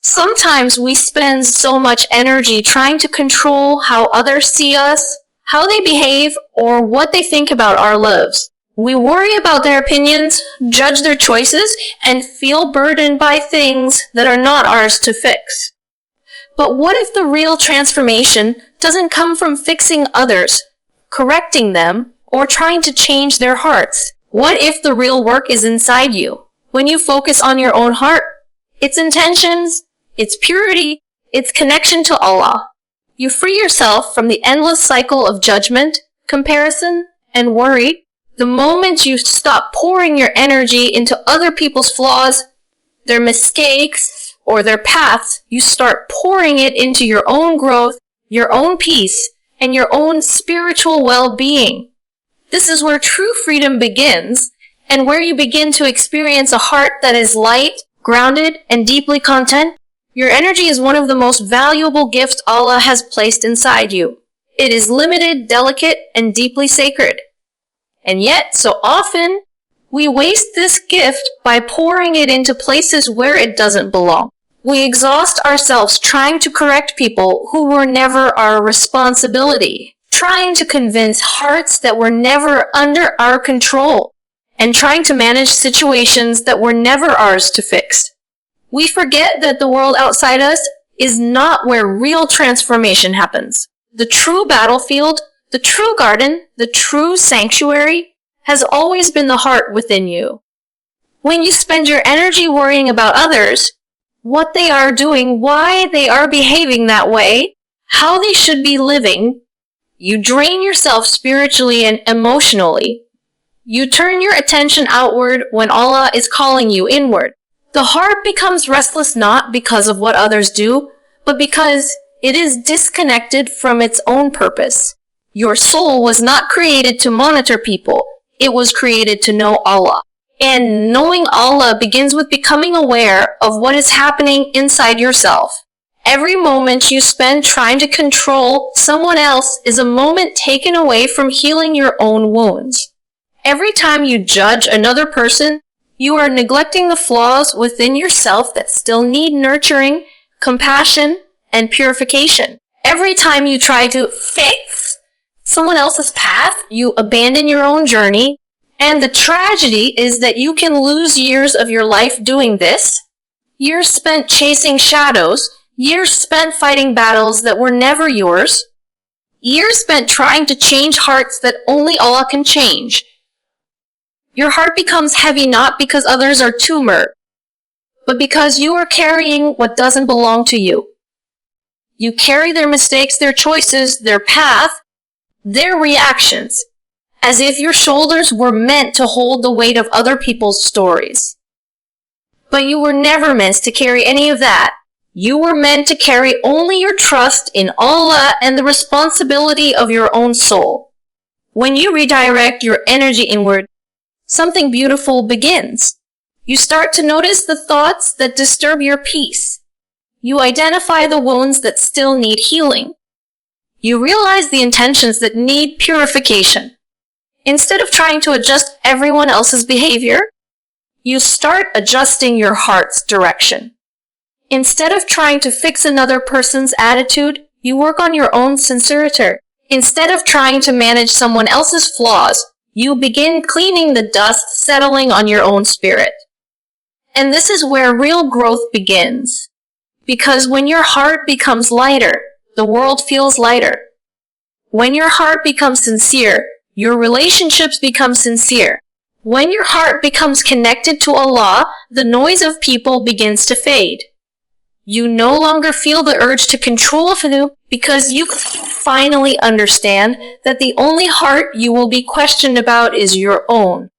Sometimes we spend so much energy trying to control how others see us, how they behave, or what they think about our lives. We worry about their opinions, judge their choices, and feel burdened by things that are not ours to fix. But what if the real transformation doesn't come from fixing others, correcting them, or trying to change their hearts? What if the real work is inside you? When you focus on your own heart, its intentions, its purity, its connection to Allah, you free yourself from the endless cycle of judgment, comparison, and worry. The moment you stop pouring your energy into other people's flaws, their mistakes, or their paths, you start pouring it into your own growth, your own peace, and your own spiritual well-being. This is where true freedom begins, and where you begin to experience a heart that is light, grounded, and deeply content. Your energy is one of the most valuable gifts Allah has placed inside you. It is limited, delicate, and deeply sacred. And yet, so often, we waste this gift by pouring it into places where it doesn't belong. We exhaust ourselves trying to correct people who were never our responsibility, trying to convince hearts that were never under our control, and trying to manage situations that were never ours to fix. We forget that the world outside us is not where real transformation happens. The true battlefield, the true garden, the true sanctuary, has always been the heart within you. When you spend your energy worrying about others, what they are doing, why they are behaving that way, how they should be living, you drain yourself spiritually and emotionally. You turn your attention outward when Allah is calling you inward. The heart becomes restless not because of what others do, but because it is disconnected from its own purpose. Your soul was not created to monitor people. It was created to know Allah. And knowing Allah begins with becoming aware of what is happening inside yourself. Every moment you spend trying to control someone else is a moment taken away from healing your own wounds. Every time you judge another person, you are neglecting the flaws within yourself that still need nurturing, compassion, and purification. Every time you try to fix someone else's path, you abandon your own journey. And the tragedy is that you can lose years of your life doing this. Years spent chasing shadows. Years spent fighting battles that were never yours. Years spent trying to change hearts that only Allah can change. Your heart becomes heavy not because others are tumor, but because you are carrying what doesn't belong to you. You carry their mistakes, their choices, their path, their reactions, as if your shoulders were meant to hold the weight of other people's stories. But you were never meant to carry any of that. You were meant to carry only your trust in Allah and the responsibility of your own soul. When you redirect your energy inward, something beautiful begins. You start to notice the thoughts that disturb your peace. You identify the wounds that still need healing. You realize the intentions that need purification. Instead of trying to adjust everyone else's behavior, you start adjusting your heart's direction. Instead of trying to fix another person's attitude, you work on your own sincerity. Instead of trying to manage someone else's flaws, you begin cleaning the dust settling on your own spirit. And this is where real growth begins. Because when your heart becomes lighter, the world feels lighter. When your heart becomes sincere, your relationships become sincere. When your heart becomes connected to Allah, the noise of people begins to fade. You no longer feel the urge to control them because you finally understand that the only heart you will be questioned about is your own.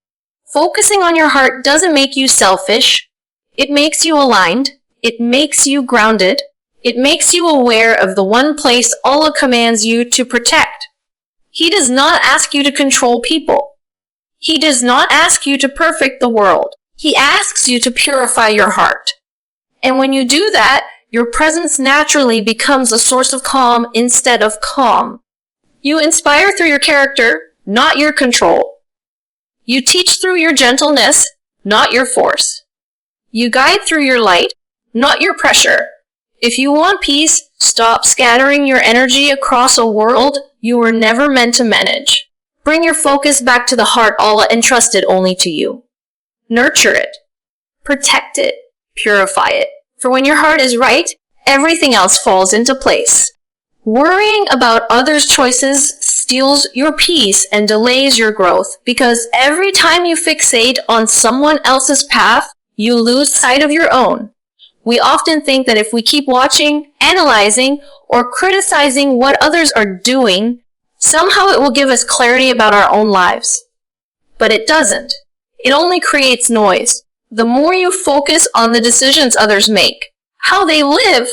Focusing on your heart doesn't make you selfish. It makes you aligned. It makes you grounded. It makes you aware of the one place Allah commands you to protect. He does not ask you to control people. He does not ask you to perfect the world. He asks you to purify your heart. And when you do that, your presence naturally becomes a source of calm instead of calm. You inspire through your character, not your control. You teach through your gentleness, not your force. You guide through your light, not your pressure. If you want peace, stop scattering your energy across a world you were never meant to manage. Bring your focus back to the heart Allah entrusted only to you. Nurture it. Protect it. Purify it. For when your heart is right, everything else falls into place. Worrying about others' choices steals your peace and delays your growth, because every time you fixate on someone else's path, you lose sight of your own. We often think that if we keep watching, analyzing, or criticizing what others are doing, somehow it will give us clarity about our own lives. But it doesn't. It only creates noise. The more you focus on the decisions others make, how they live,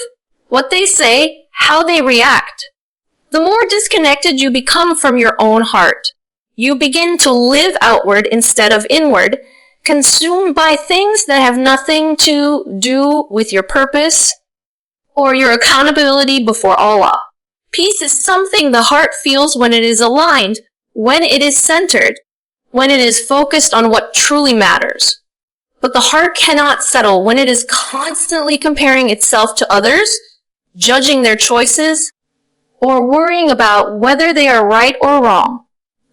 what they say, how they react, the more disconnected you become from your own heart. You begin to live outward instead of inward, consumed by things that have nothing to do with your purpose or your accountability before Allah. Peace is something the heart feels when it is aligned, when it is centered, when it is focused on what truly matters. But the heart cannot settle when it is constantly comparing itself to others, judging their choices, or worrying about whether they are right or wrong.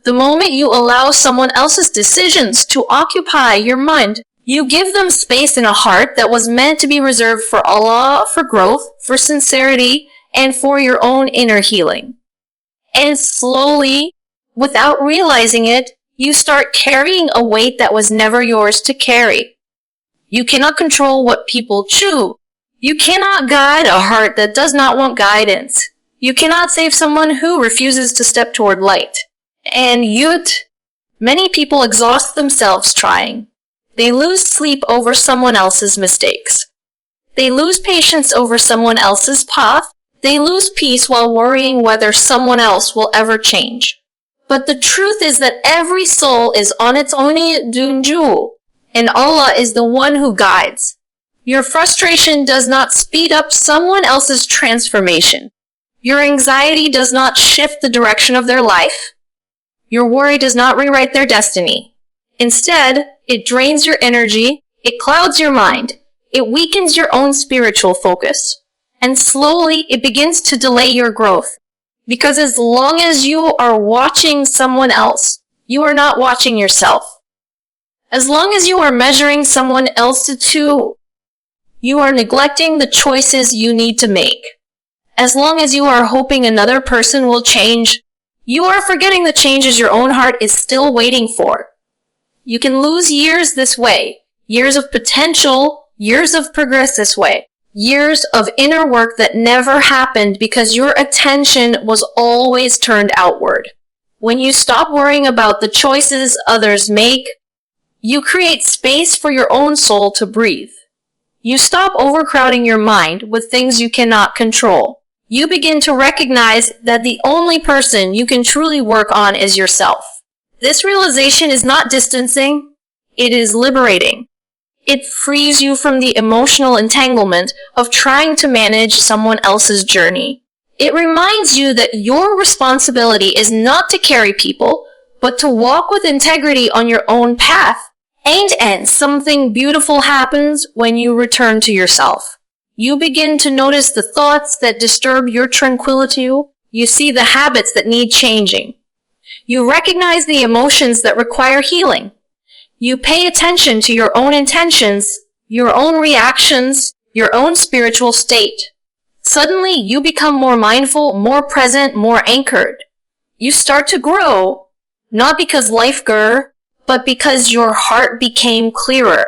The moment you allow someone else's decisions to occupy your mind, you give them space in a heart that was meant to be reserved for Allah, for growth, for sincerity, and for your own inner healing. And slowly, without realizing it, you start carrying a weight that was never yours to carry. You cannot control what people choose. You cannot guide a heart that does not want guidance. You cannot save someone who refuses to step toward light. And many people exhaust themselves trying. They lose sleep over someone else's mistakes. They lose patience over someone else's path. They lose peace while worrying whether someone else will ever change. But the truth is that every soul is on its own journey, and Allah is the one who guides. Your frustration does not speed up someone else's transformation. Your anxiety does not shift the direction of their life. Your worry does not rewrite their destiny. Instead, it drains your energy, it clouds your mind, it weakens your own spiritual focus, and slowly it begins to delay your growth. Because as long as you are watching someone else, you are not watching yourself. As long as you are measuring someone else to, you are neglecting the choices you need to make. As long as you are hoping another person will change, you are forgetting the changes your own heart is still waiting for. You can lose years this way, years of potential, years of progress this way, years of inner work that never happened because your attention was always turned outward. When you stop worrying about the choices others make, you create space for your own soul to breathe. You stop overcrowding your mind with things you cannot control. You begin to recognize that the only person you can truly work on is yourself. This realization is not distancing, it is liberating. It frees you from the emotional entanglement of trying to manage someone else's journey. It reminds you that your responsibility is not to carry people, but to walk with integrity on your own path. And something beautiful happens when you return to yourself. You begin to notice the thoughts that disturb your tranquility. You see the habits that need changing. You recognize the emotions that require healing. You pay attention to your own intentions, your own reactions, your own spiritual state. Suddenly, you become more mindful, more present, more anchored. You start to grow, not because life grew, but because your heart became clearer.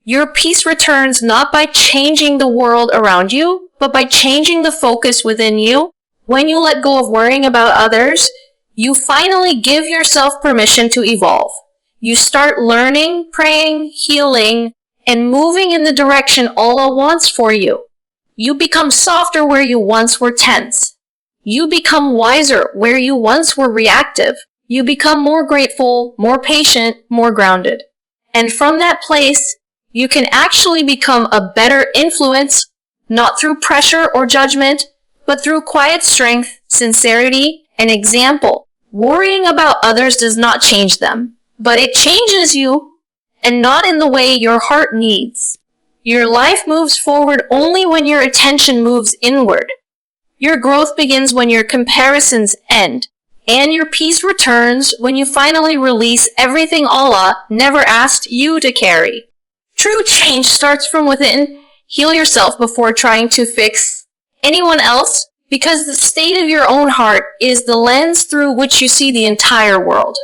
Your peace returns not by changing the world around you, but by changing the focus within you. When you let go of worrying about others, you finally give yourself permission to evolve. You start learning, praying, healing, and moving in the direction Allah wants for you. You become softer where you once were tense. You become wiser where you once were reactive. You become more grateful, more patient, more grounded. And from that place, you can actually become a better influence, not through pressure or judgment, but through quiet strength, sincerity, and example. Worrying about others does not change them, but it changes you, and not in the way your heart needs. Your life moves forward only when your attention moves inward. Your growth begins when your comparisons end, and your peace returns when you finally release everything Allah never asked you to carry. True change starts from within. Heal yourself before trying to fix anyone else, because the state of your own heart is the lens through which you see the entire world.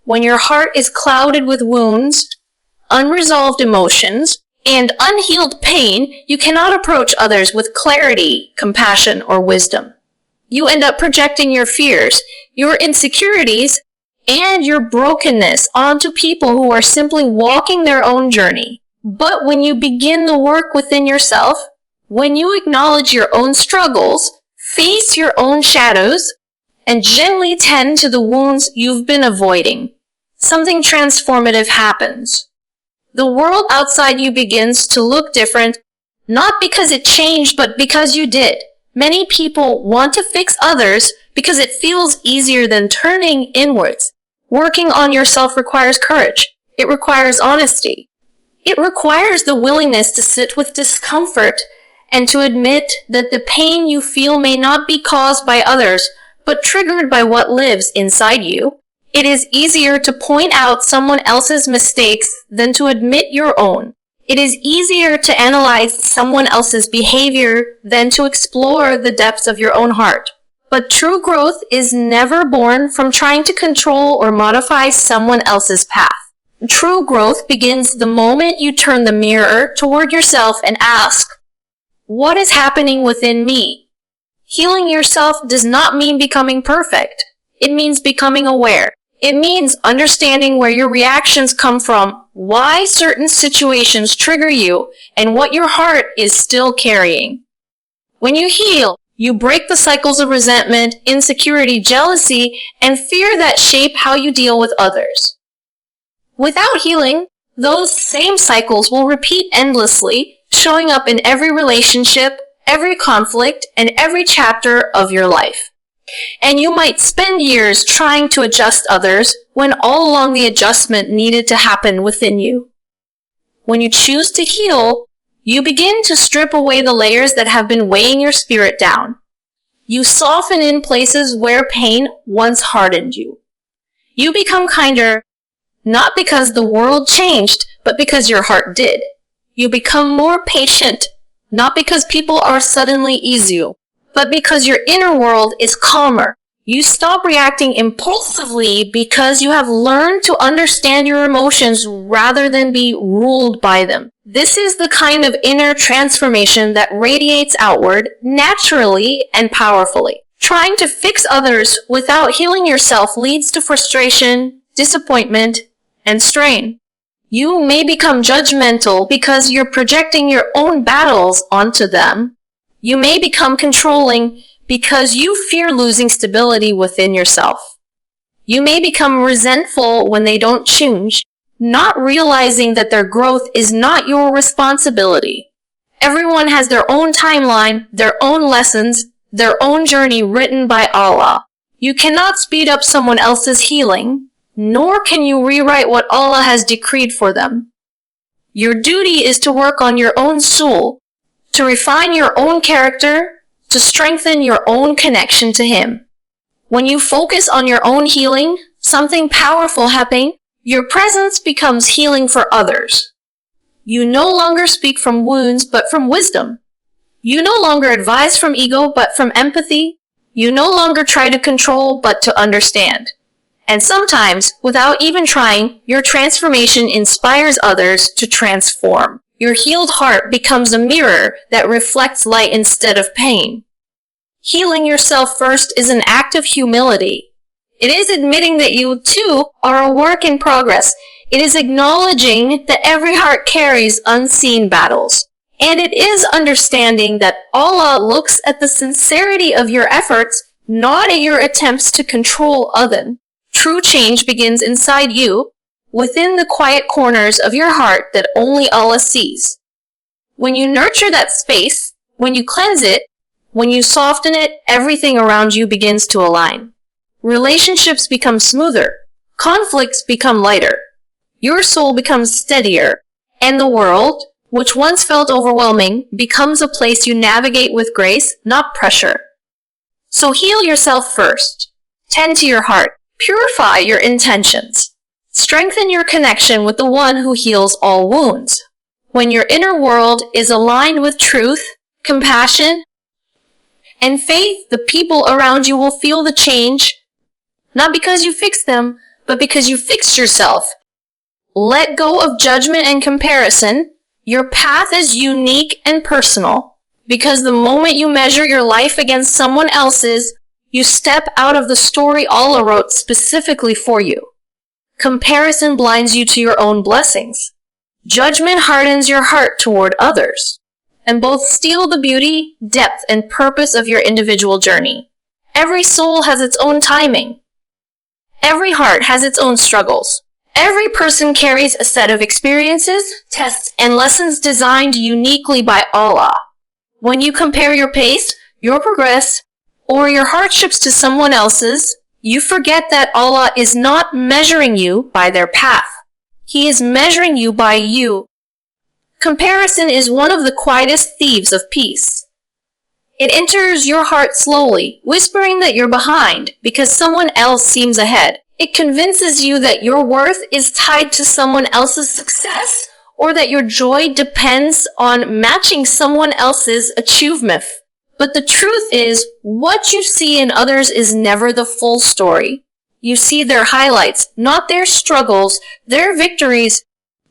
When your heart is clouded with wounds, unresolved emotions, and unhealed pain, you cannot approach others with clarity, compassion, or wisdom. You end up projecting your fears, your insecurities, and your brokenness onto people who are simply walking their own journey. But when you begin the work within yourself, when you acknowledge your own struggles, face your own shadows, and gently tend to the wounds you've been avoiding, something transformative happens. The world outside you begins to look different, not because it changed, but because you did. Many people want to fix others because it feels easier than turning inwards. Working on yourself requires courage. It requires honesty. It requires the willingness to sit with discomfort and to admit that the pain you feel may not be caused by others, but triggered by what lives inside you. It is easier to point out someone else's mistakes than to admit your own. It is easier to analyze someone else's behavior than to explore the depths of your own heart. But true growth is never born from trying to control or modify someone else's path. True growth begins the moment you turn the mirror toward yourself and ask, what is happening within me? Healing yourself does not mean becoming perfect. It means becoming aware. It means understanding where your reactions come from, why certain situations trigger you, and what your heart is still carrying. When you heal, you break the cycles of resentment, insecurity, jealousy, and fear that shape how you deal with others. Without healing, those same cycles will repeat endlessly, showing up in every relationship, every conflict, and every chapter of your life. And you might spend years trying to adjust others when all along the adjustment needed to happen within you. When you choose to heal, you begin to strip away the layers that have been weighing your spirit down. You soften in places where pain once hardened you. You become kinder, not because the world changed, but because your heart did. You become more patient, not because people are suddenly easier, but because your inner world is calmer. You stop reacting impulsively because you have learned to understand your emotions rather than be ruled by them. This is the kind of inner transformation that radiates outward naturally and powerfully. Trying to fix others without healing yourself leads to frustration, disappointment, and strain. You may become judgmental because you're projecting your own battles onto them. You may become controlling because you fear losing stability within yourself. You may become resentful when they don't change, not realizing that their growth is not your responsibility. Everyone has their own timeline, their own lessons, their own journey written by Allah. You cannot speed up someone else's healing, nor can you rewrite what Allah has decreed for them. Your duty is to work on your own soul, to refine your own character, to strengthen your own connection to Him. When you focus on your own healing, something powerful happens. Your presence becomes healing for others. You no longer speak from wounds, but from wisdom. You no longer advise from ego, but from empathy. You no longer try to control, but to understand. And sometimes, without even trying, your transformation inspires others to transform. Your healed heart becomes a mirror that reflects light instead of pain. Healing yourself first is an act of humility. It is admitting that you, too, are a work in progress. It is acknowledging that every heart carries unseen battles. And it is understanding that Allah looks at the sincerity of your efforts, not at your attempts to control others. True change begins inside you, within the quiet corners of your heart that only Allah sees. When you nurture that space, when you cleanse it, when you soften it, everything around you begins to align. Relationships become smoother, conflicts become lighter, your soul becomes steadier, and the world, which once felt overwhelming, becomes a place you navigate with grace, not pressure. So heal yourself first. Tend to your heart. Purify your intentions. Strengthen your connection with the one who heals all wounds. When your inner world is aligned with truth, compassion, and faith, the people around you will feel the change, not because you fixed them, but because you fixed yourself. Let go of judgment and comparison. Your path is unique and personal, because the moment you measure your life against someone else's, you step out of the story Allah wrote specifically for you. Comparison blinds you to your own blessings. Judgment hardens your heart toward others, and both steal the beauty, depth, and purpose of your individual journey. Every soul has its own timing. Every heart has its own struggles. Every person carries a set of experiences, tests, and lessons designed uniquely by Allah. When you compare your pace, your progress, or your hardships to someone else's, you forget that Allah is not measuring you by their path. He is measuring you by you. Comparison is one of the quietest thieves of peace. It enters your heart slowly, whispering that you're behind because someone else seems ahead. It convinces you that your worth is tied to someone else's success, or that your joy depends on matching someone else's achievement. But the truth is, what you see in others is never the full story. You see their highlights, not their struggles, their victories,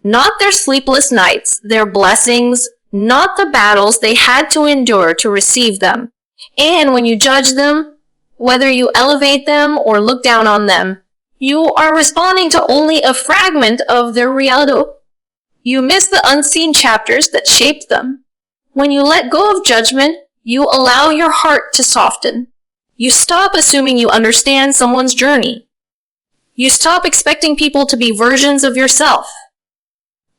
not their sleepless nights, their blessings, not the battles they had to endure to receive them. And when you judge them, whether you elevate them or look down on them, you are responding to only a fragment of their reality. You miss the unseen chapters that shaped them. When you let go of judgment, you allow your heart to soften. You stop assuming you understand someone's journey. You stop expecting people to be versions of yourself.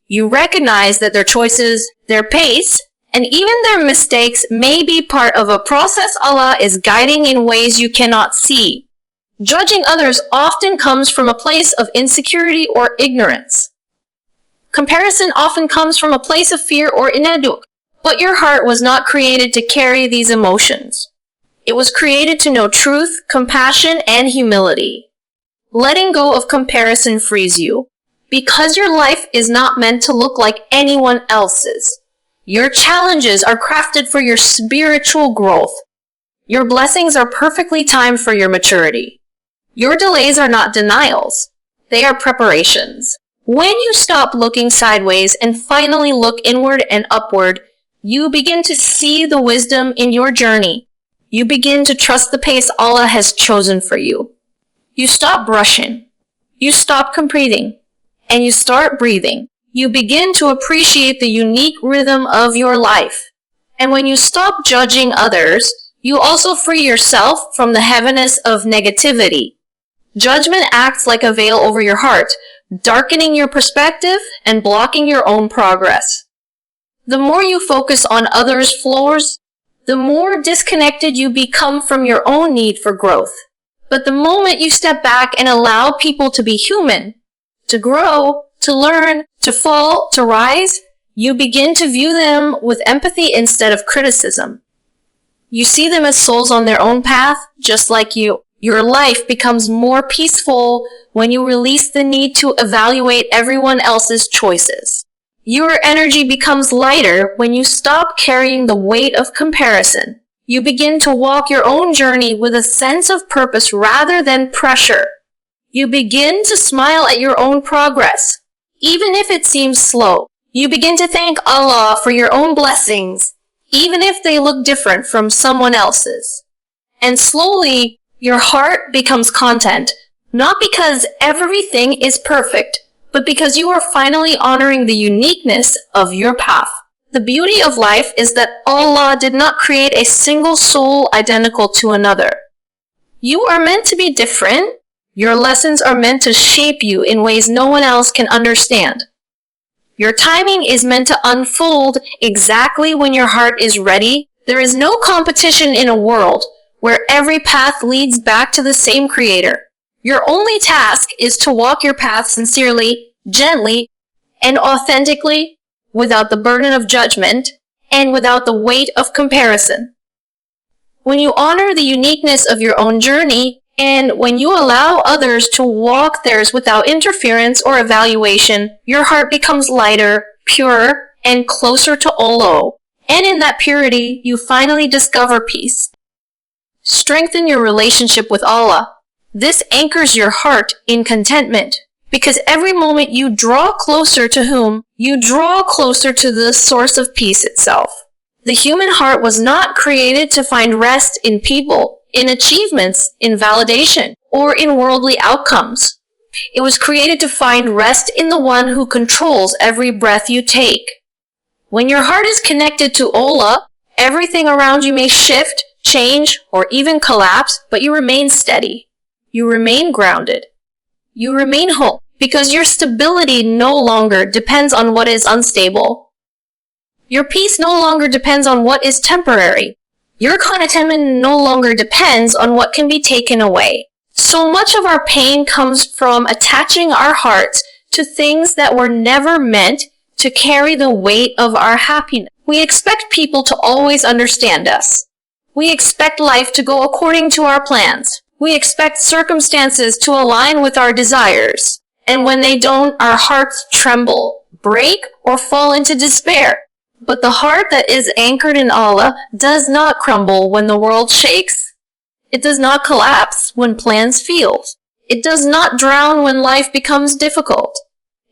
You recognize that their choices, their pace, and even their mistakes may be part of a process Allah is guiding in ways you cannot see. Judging others often comes from a place of insecurity or ignorance. Comparison often comes from a place of fear or inaduk. But your heart was not created to carry these emotions. It was created to know truth, compassion, and humility. Letting go of comparison frees you, because your life is not meant to look like anyone else's. Your challenges are crafted for your spiritual growth. Your blessings are perfectly timed for your maturity. Your delays are not denials. They are preparations. When you stop looking sideways and finally look inward and upward, you begin to see the wisdom in your journey. You begin to trust the pace Allah has chosen for you. You stop rushing. You stop competing. And you start breathing. You begin to appreciate the unique rhythm of your life. And when you stop judging others, you also free yourself from the heaviness of negativity. Judgment acts like a veil over your heart, darkening your perspective and blocking your own progress. The more you focus on others' flaws, the more disconnected you become from your own need for growth. But the moment you step back and allow people to be human, to grow, to learn, to fall, to rise, you begin to view them with empathy instead of criticism. You see them as souls on their own path, just like you. Your life becomes more peaceful when you release the need to evaluate everyone else's choices. Your energy becomes lighter when you stop carrying the weight of comparison. You begin to walk your own journey with a sense of purpose rather than pressure. You begin to smile at your own progress, even if it seems slow. You begin to thank Allah for your own blessings, even if they look different from someone else's. And slowly, your heart becomes content, not because everything is perfect, but because you are finally honoring the uniqueness of your path. The beauty of life is that Allah did not create a single soul identical to another. You are meant to be different. Your lessons are meant to shape you in ways no one else can understand. Your timing is meant to unfold exactly when your heart is ready. There is no competition in a world where every path leads back to the same Creator. Your only task is to walk your path sincerely, gently, and authentically, without the burden of judgment, and without the weight of comparison. When you honor the uniqueness of your own journey, and when you allow others to walk theirs without interference or evaluation, your heart becomes lighter, purer, and closer to Allah. And in that purity, you finally discover peace. Strengthen your relationship with Allah. This anchors your heart in contentment, because every moment you draw closer to whom, you draw closer to the source of peace itself. The human heart was not created to find rest in people, in achievements, in validation, or in worldly outcomes. It was created to find rest in the one who controls every breath you take. When your heart is connected to Allah, everything around you may shift, change, or even collapse, but you remain steady. You remain grounded. You remain whole, because your stability no longer depends on what is unstable. Your peace no longer depends on what is temporary. Your contentment no longer depends on what can be taken away. So much of our pain comes from attaching our hearts to things that were never meant to carry the weight of our happiness. We expect people to always understand us. We expect life to go according to our plans. We expect circumstances to align with our desires. And when they don't, our hearts tremble, break, or fall into despair. But the heart that is anchored in Allah does not crumble when the world shakes. It does not collapse when plans fail. It does not drown when life becomes difficult.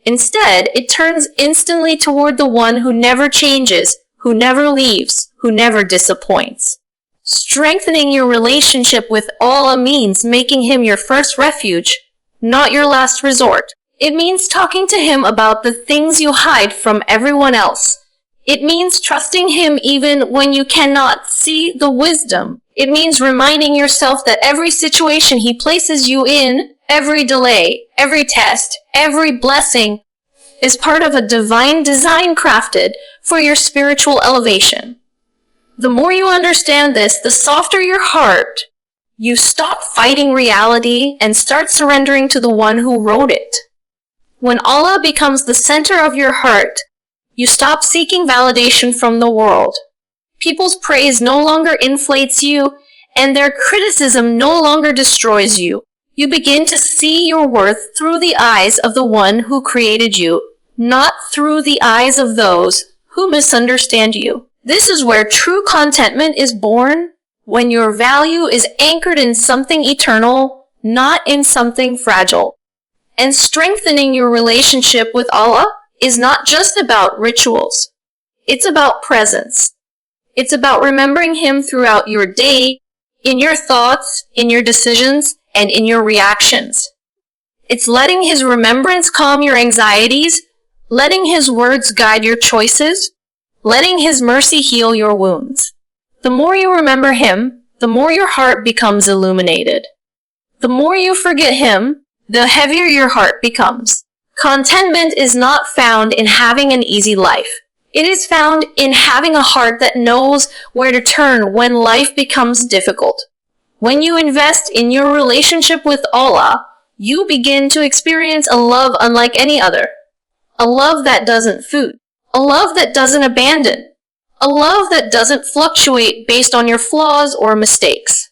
Instead, it turns instantly toward the one who never changes, who never leaves, who never disappoints. Strengthening your relationship with Allah means making Him your first refuge, not your last resort. It means talking to Him about the things you hide from everyone else. It means trusting Him even when you cannot see the wisdom. It means reminding yourself that every situation He places you in, every delay, every test, every blessing, is part of a divine design crafted for your spiritual elevation. The more you understand this, the softer your heart. You stop fighting reality and start surrendering to the one who wrote it. When Allah becomes the center of your heart, you stop seeking validation from the world. People's praise no longer inflates you, and their criticism no longer destroys you. You begin to see your worth through the eyes of the one who created you, not through the eyes of those who misunderstand you. This is where true contentment is born, when your value is anchored in something eternal, not in something fragile. And strengthening your relationship with Allah is not just about rituals. It's about presence. It's about remembering Him throughout your day, in your thoughts, in your decisions, and in your reactions. It's letting His remembrance calm your anxieties, letting His words guide your choices, letting His mercy heal your wounds. The more you remember Him, the more your heart becomes illuminated. The more you forget Him, the heavier your heart becomes. Contentment is not found in having an easy life. It is found in having a heart that knows where to turn when life becomes difficult. When you invest in your relationship with Allah, you begin to experience a love unlike any other. A love that doesn't fade. A love that doesn't abandon. A love that doesn't fluctuate based on your flaws or mistakes.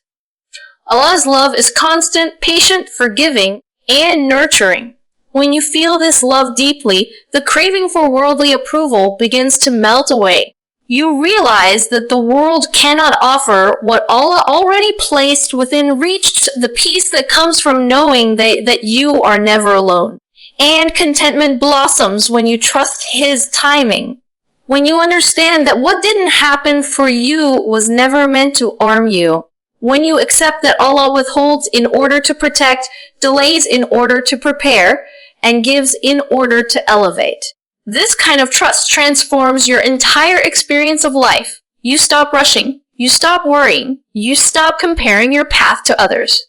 Allah's love is constant, patient, forgiving, and nurturing. When you feel this love deeply, the craving for worldly approval begins to melt away. You realize that the world cannot offer what Allah already placed within reach, the peace that comes from knowing that you are never alone. And contentment blossoms when you trust His timing. When you understand that what didn't happen for you was never meant to harm you. When you accept that Allah withholds in order to protect, delays in order to prepare, and gives in order to elevate. This kind of trust transforms your entire experience of life. You stop rushing. You stop worrying. You stop comparing your path to others.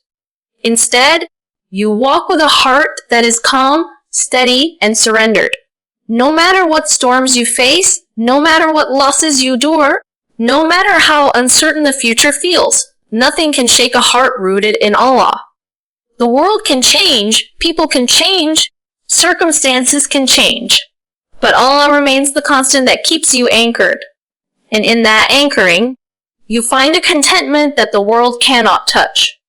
Instead, you walk with a heart that is calm, steady, and surrendered. No matter what storms you face, no matter what losses you endure, no matter how uncertain the future feels, nothing can shake a heart rooted in Allah. The world can change, people can change, circumstances can change, But Allah remains the constant that keeps you anchored. And in that anchoring, you find a contentment that the world cannot touch.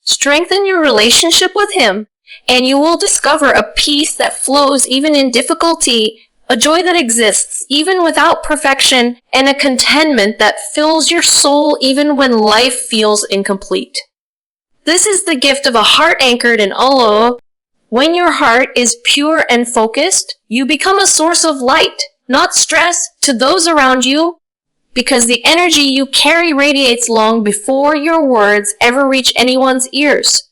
Strengthen your relationship with Him, and you will discover a peace that flows even in difficulty, a joy that exists even without perfection, and a contentment that fills your soul even when life feels incomplete. This is the gift of a heart anchored in Allah. When your heart is pure and focused, you become a source of light, not stress, to those around you, because the energy you carry radiates long before your words ever reach anyone's ears.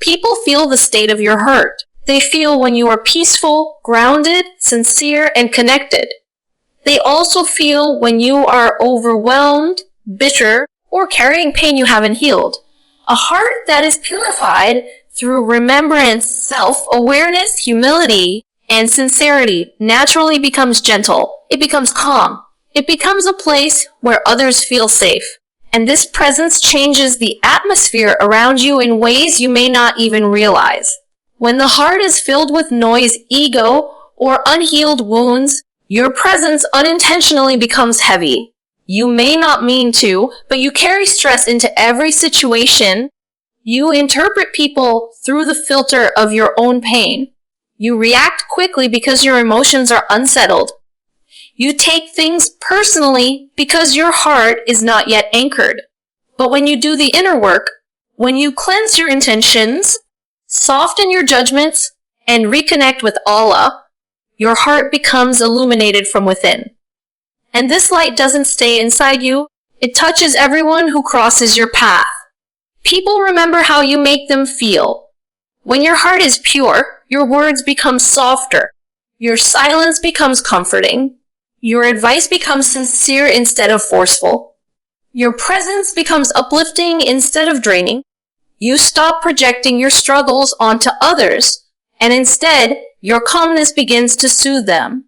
People feel the state of your heart. They feel when you are peaceful, grounded, sincere, and connected. They also feel when you are overwhelmed, bitter, or carrying pain you haven't healed. A heart that is purified through remembrance, self-awareness, humility, and sincerity naturally becomes gentle. It becomes calm. It becomes a place where others feel safe. And this presence changes the atmosphere around you in ways you may not even realize. When the heart is filled with noise, ego, or unhealed wounds, your presence unintentionally becomes heavy. You may not mean to, but you carry stress into every situation. You interpret people through the filter of your own pain. You react quickly because your emotions are unsettled. You take things personally because your heart is not yet anchored. But when you do the inner work, when you cleanse your intentions, soften your judgments, and reconnect with Allah, your heart becomes illuminated from within. And this light doesn't stay inside you. It touches everyone who crosses your path. People remember how you make them feel. When your heart is pure, your words become softer. Your silence becomes comforting. Your advice becomes sincere instead of forceful. Your presence becomes uplifting instead of draining. You stop projecting your struggles onto others, and instead, your calmness begins to soothe them.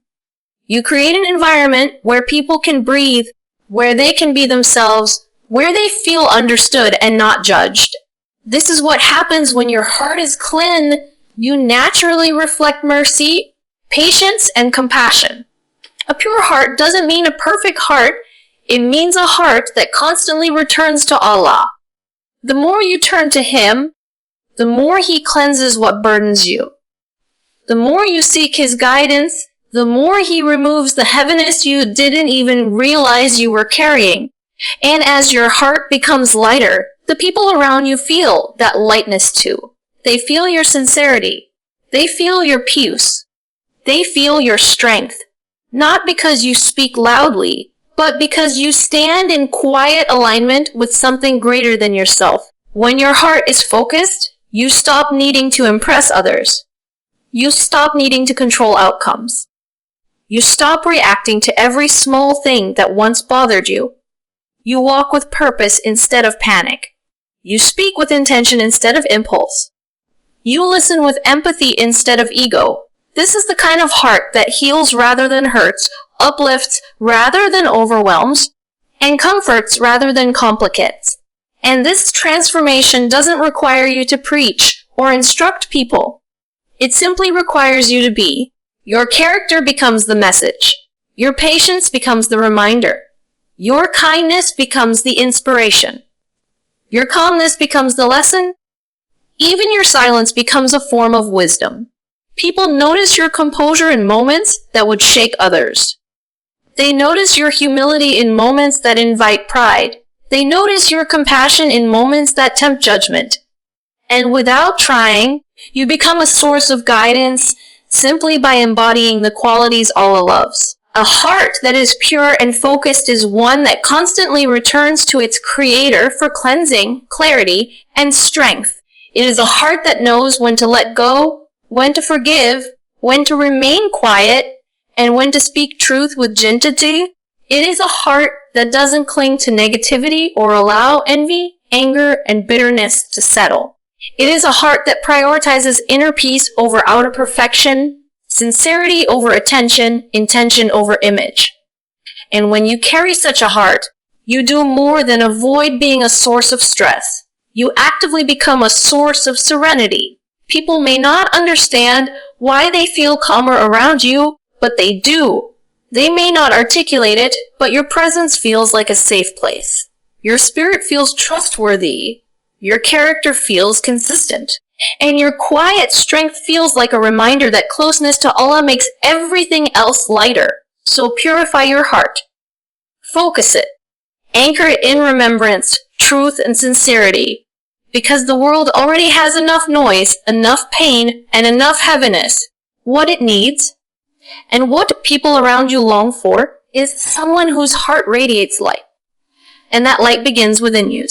You create an environment where people can breathe, where they can be themselves, where they feel understood and not judged. This is what happens when your heart is clean. You naturally reflect mercy, patience, and compassion. A pure heart doesn't mean a perfect heart. It means a heart that constantly returns to Allah. The more you turn to Him, the more He cleanses what burdens you. The more you seek His guidance, the more He removes the heaviness you didn't even realize you were carrying. And as your heart becomes lighter, the people around you feel that lightness too. They feel your sincerity. They feel your peace. They feel your strength. Not because you speak loudly, but because you stand in quiet alignment with something greater than yourself. When your heart is focused, you stop needing to impress others. You stop needing to control outcomes. You stop reacting to every small thing that once bothered you. You walk with purpose instead of panic. You speak with intention instead of impulse. You listen with empathy instead of ego. This is the kind of heart that heals rather than hurts, uplifts rather than overwhelms, and comforts rather than complicates. And this transformation doesn't require you to preach or instruct people. It simply requires you to be. Your character becomes the message. Your patience becomes the reminder. Your kindness becomes the inspiration. Your calmness becomes the lesson. Even your silence becomes a form of wisdom. People notice your composure in moments that would shake others. They notice your humility in moments that invite pride. They notice your compassion in moments that tempt judgment. And without trying, you become a source of guidance simply by embodying the qualities Allah loves. A heart that is pure and focused is one that constantly returns to its Creator for cleansing, clarity, and strength. It is a heart that knows when to let go, when to forgive, when to remain quiet, and when to speak truth with gentility. It is a heart that doesn't cling to negativity or allow envy, anger, and bitterness to settle. It is a heart that prioritizes inner peace over outer perfection, sincerity over attention, intention over image. And when you carry such a heart, you do more than avoid being a source of stress. You actively become a source of serenity. People may not understand why they feel calmer around you, but they do. They may not articulate it, but your presence feels like a safe place. Your spirit feels trustworthy. Your character feels consistent. And your quiet strength feels like a reminder that closeness to Allah makes everything else lighter. So purify your heart. Focus it. Anchor it in remembrance, truth, and sincerity. Because the world already has enough noise, enough pain, and enough heaviness. What it needs, and what people around you long for, is someone whose heart radiates light. And that light begins within you.